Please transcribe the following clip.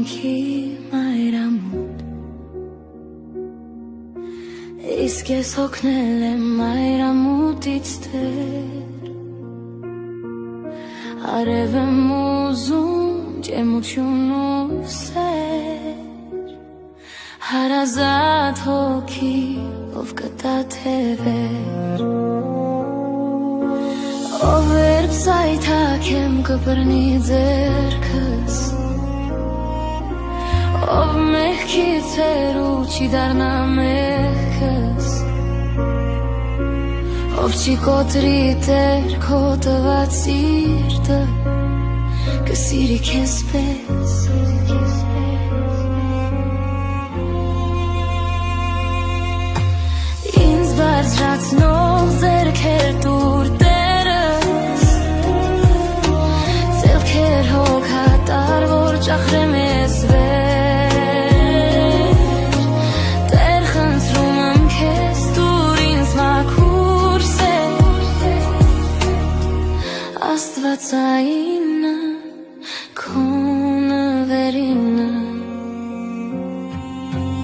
ամենքի մայրամուտ Իսկ ես հոգնել եմ մայրամուտից դեր Արև եմ ուզում ջերմություն ու սեր Հարազատ հոգի ով կտա թևեր Ով երբ զայթաքեմ կբռնի ձեռքս Ով մեղքից հեռու չի դառնա մեղքս Ով չի կոտրի Տեր քո տված սիրտը Կսիրի քեզ պես Ինձ բարձրացնող ձեռքեր տուր Տերս Ձեռքեր հոգատար որ ճախրեմ ես վեր Տեր խնդրում եմ քեզ տուր ինձ մաքուր սեր Աստվածային